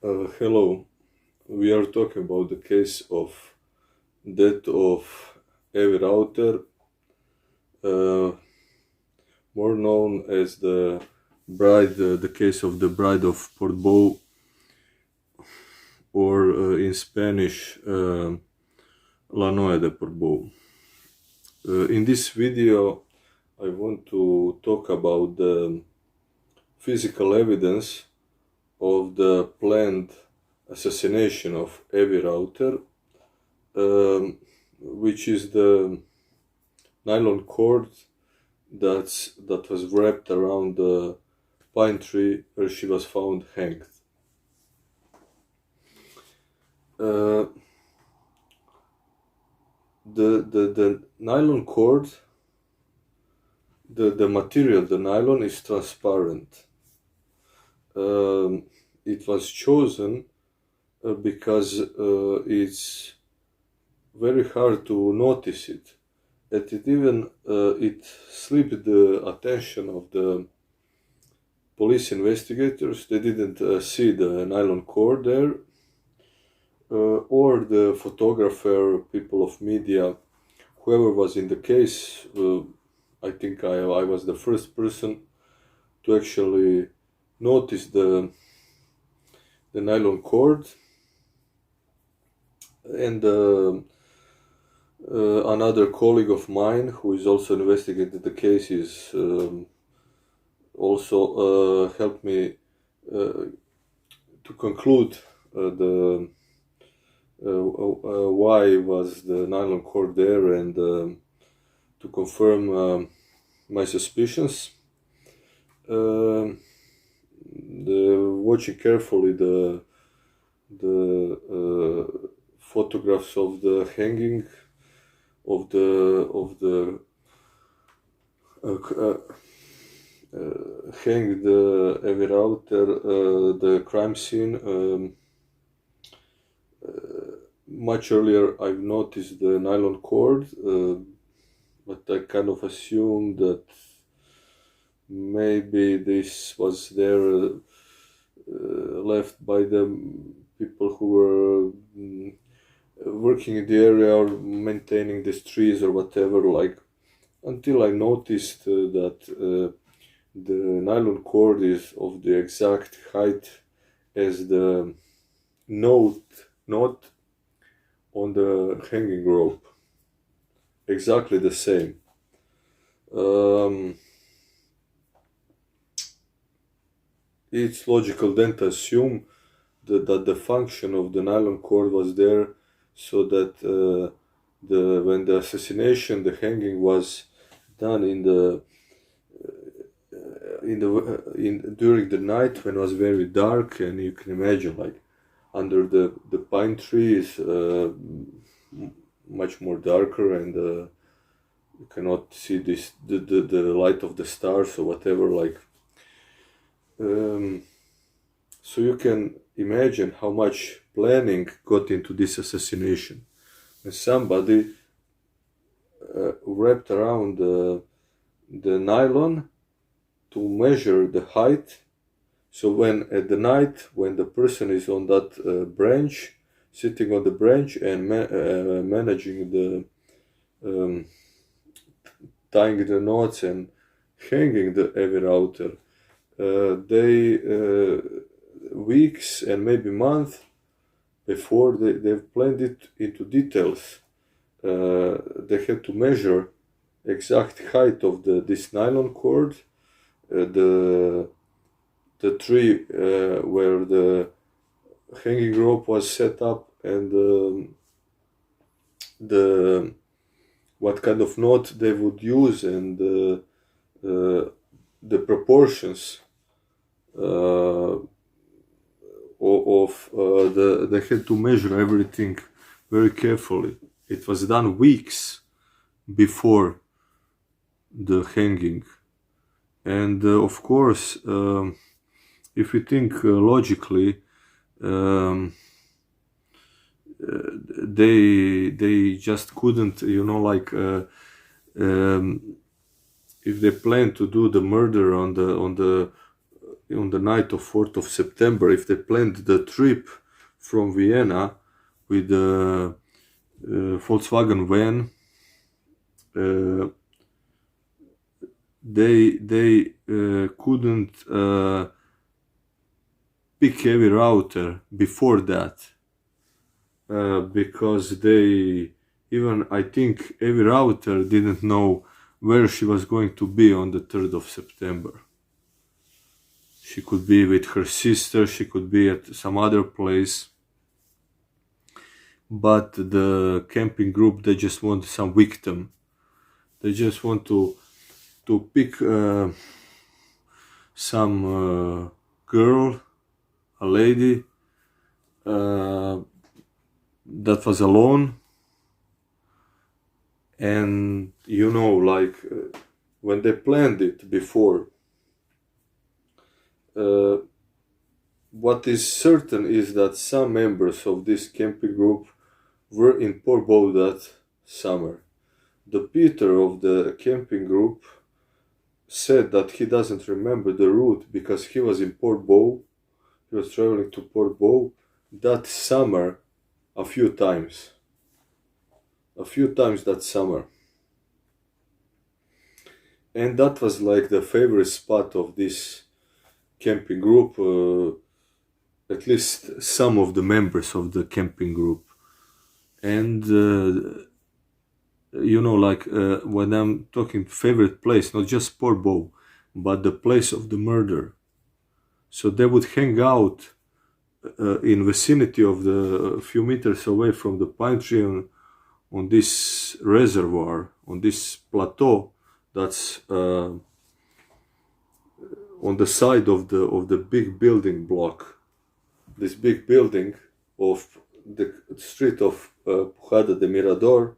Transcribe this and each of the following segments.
Hello, we are talking about the case of death of Evi Rauter, uh, more known as the the case of the bride of Portbou, or in Spanish, La Noia de Portbou. In this video, I want to talk about the physical evidence of the planned assassination of Evi Rauter, which is the nylon cord that was wrapped around the pine tree where she was found hanged. The nylon cord, the material, the nylon, is transparent. It was chosen because it's very hard to notice it. That it even it slipped the attention of the police investigators. They didn't see the nylon cord there, or the photographer, people of media, whoever was in the case. I think I was the first person to actually notice the nylon cord, and another colleague of mine who is also investigated the case is also helped me to conclude the why was the nylon cord there, and to confirm my suspicions. Watching carefully the photographs of the hanging of the hanged Evi Rauter, the crime scene. Much earlier, I've noticed the nylon cord, but I kind of assumed that maybe this was there left by the people who were working in the area or maintaining these trees or whatever, like, until I noticed that the nylon cord is of the exact height as the knot on the hanging rope. Exactly the same. It's logical then to assume that the function of the nylon cord was there so that when the assassination, the hanging was done during the night, when it was very dark, and you can imagine, like, under the pine tree is much more darker, and you cannot see the light of the stars or whatever, like. So you can imagine how much planning got into this assassination. And somebody wrapped around the nylon to measure the height. So when at the night, when the person is on that branch, sitting on the branch and managing the tying the knots and hanging the Evi Rauter, they weeks and maybe months before they've planned it into details. They had to measure exact height of this nylon cord, the tree where the hanging rope was set up, and what kind of knot they would use, and the proportions they had to measure everything very carefully. It was done weeks before the hanging, and of course, if you think logically, they just couldn't, like, if they planned to do the murder on the on the night of 4th of September, if they planned the trip from Vienna with the Volkswagen van, they couldn't pick Evi Rauter before that, because I think Evi Rauter didn't know where she was going to be on the 3rd of September. She could be with her sister, she could be at some other place. But the camping group, they just want some victim. They just want to pick some girl, a lady that was alone. And when they planned it before, what is certain is that some members of this camping group were in Portbou that summer. The Peter of the camping group said that he doesn't remember the route because he was in Portbou. He was traveling to Portbou that summer a few times that summer. And that was like the favorite spot of this camping group, at least some of the members of the camping group. And when I'm talking favorite place, not just Portbou, but the place of the murder. So they would hang out in vicinity of a few meters away from the pine tree on this reservoir, on this plateau that's on the side of the big building block. This big building of the street of Pujada de Mirador,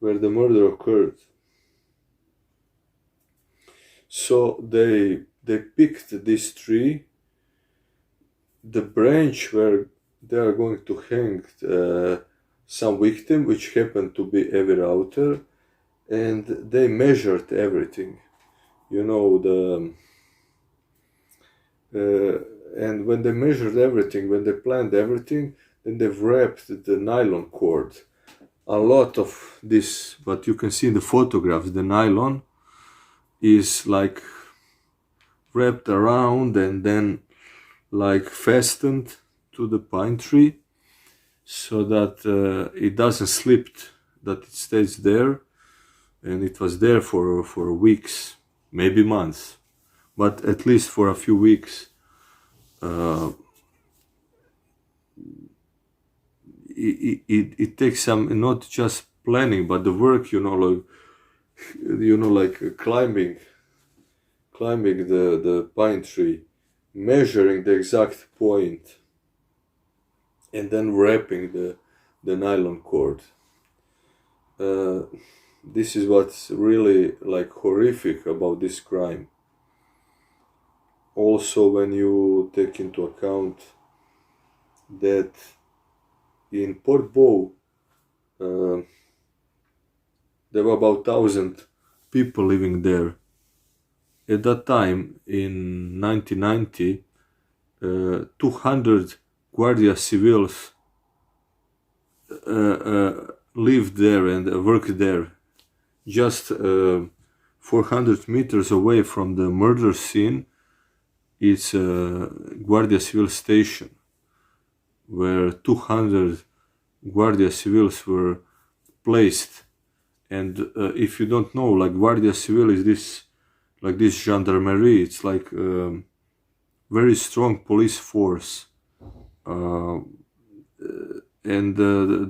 where the murder occurred. So they picked this tree, the branch where they are going to hang some victim, which happened to be Evi Rauter, and they measured everything. And when they measured everything, when they planned everything, then they wrapped the nylon cord. A lot of this, what you can see in the photographs, the nylon is like wrapped around and then like fastened to the pine tree so that it doesn't slip, that it stays there. And it was there for weeks, maybe months, but at least for a few weeks. It takes some, not just planning, but the work, like climbing the pine tree, measuring the exact point, and then wrapping the nylon cord. This is what's really like horrific about this crime. Also, when you take into account that in Portbou there were about 1,000 people living there. At that time, in 1990, 200 Guardia Civils lived there and worked there. Just 400 meters away from the murder scene, it's a Guardia Civil station where 200 Guardia Civils were placed. And if you don't know, like Guardia Civil is this gendarmerie. It's like very strong police force, and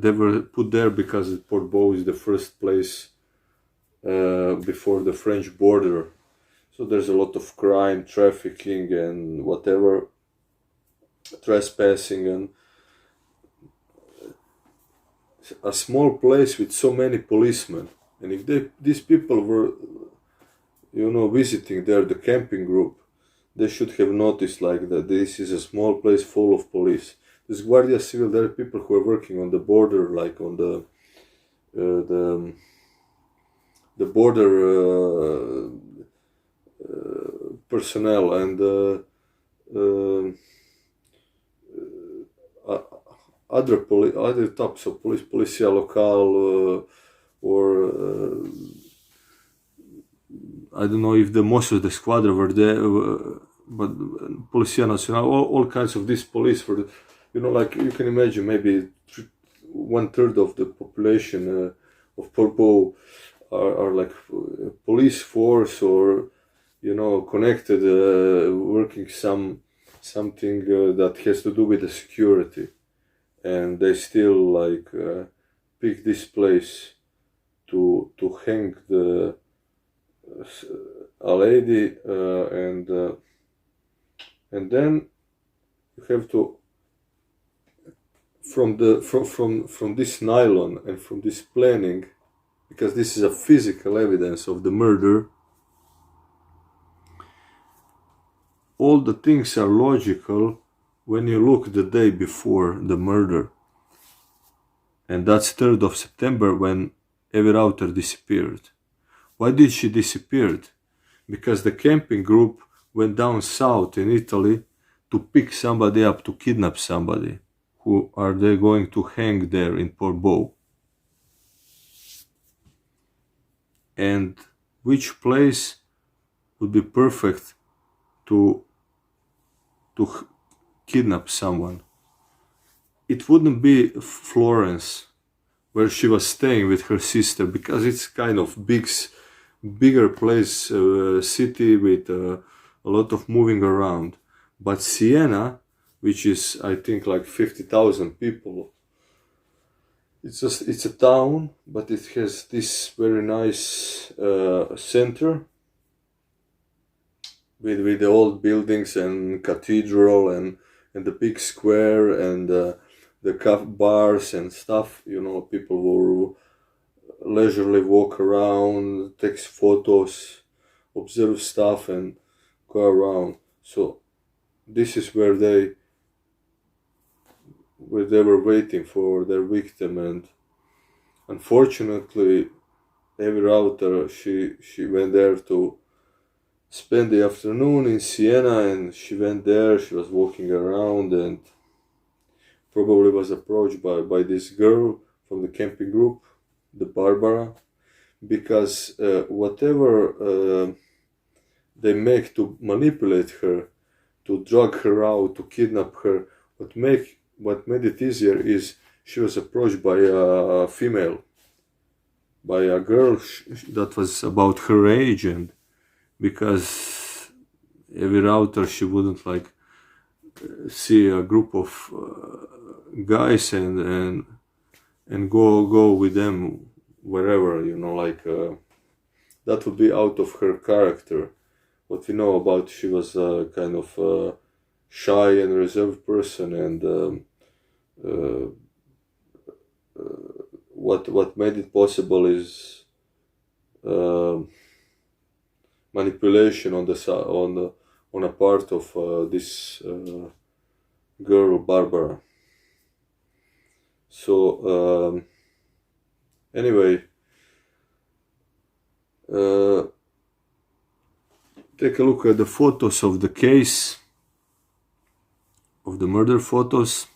they were put there because Portbou is the first place before the French border. So there's a lot of crime, trafficking, and whatever, trespassing, and a small place with so many policemen. And if these people were, visiting there, the camping group, they should have noticed like that this is a small place full of police. This Guardia Civil, there are people who are working on the border, like on the border personnel, and uh, uh, other types of police, policia local, or I don't know if the most of the squadron were there, but Policia Nacional, all kinds of these police were, like you can imagine, maybe 1/3 of the population of Portbou are like police force, or connected, working something that has to do with the security, and they still like pick this place to hang a lady, and then you have to, from this nylon and from this planning, because this is a physical evidence of the murder. All the things are logical when you look the day before the murder, and that's 3rd of September when Evi Rauter disappeared. Why did she disappear? Because the camping group went down south in Italy to pick somebody up, to kidnap somebody. Who are they going to hang there in Portbou? And which place would be perfect to kidnap someone? It wouldn't be Florence, where she was staying with her sister, because it's kind of bigger place, city with a lot of moving around. But Siena, which is I think like 50,000 people, it's a town, but it has this very nice center with the old buildings and cathedral and the big square and the bars and stuff. People will leisurely walk around, take photos, observe stuff, and go around. So this is where they were waiting for their victim, and unfortunately Evi Rauter, she went there to spend the afternoon in Siena, and she went there, she was walking around, and probably was approached by this girl from the camping group, the Barbara, because whatever they make to manipulate her, to drag her out, to kidnap her, what made it easier is she was approached by a female, by a girl that was about her age, and because Evi Rauter, she wouldn't like see a group of guys and go with them wherever, that would be out of her character. What we know about, she was a kind of shy and reserved person, and what made it possible is manipulation on a part of this girl Barbara. So anyway, take a look at the photos of the case, of the murder photos,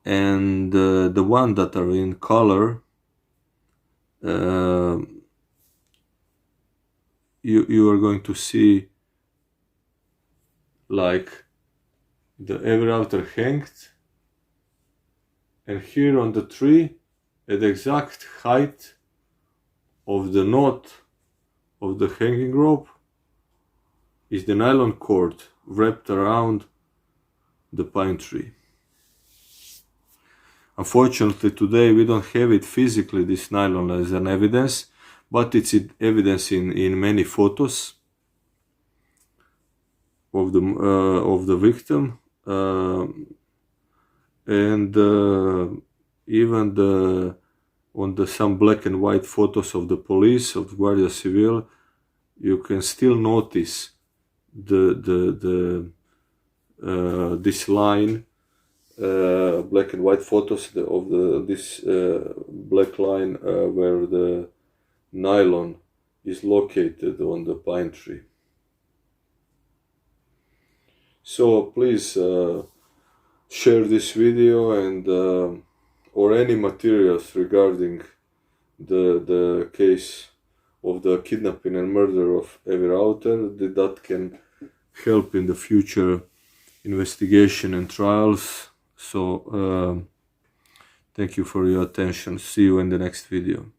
and the one that are in color. You are going to see like the Evi Rauter hanged, and here on the tree, at the exact height of the knot of the hanging rope, is the nylon cord wrapped around the pine tree. Unfortunately, today we don't have it physically, this nylon, as an evidence, but it's evidence in many photos of the victim, and even on some black and white photos of the police, of the Guardia Civil, you can still notice this line, black and white photos of this black line where the nylon is located on the pine tree. So please share this video and or any materials regarding the case of the kidnapping and murder of Evi Rauter that can help in the future investigation and trials. So thank you for your attention. See you in the next video.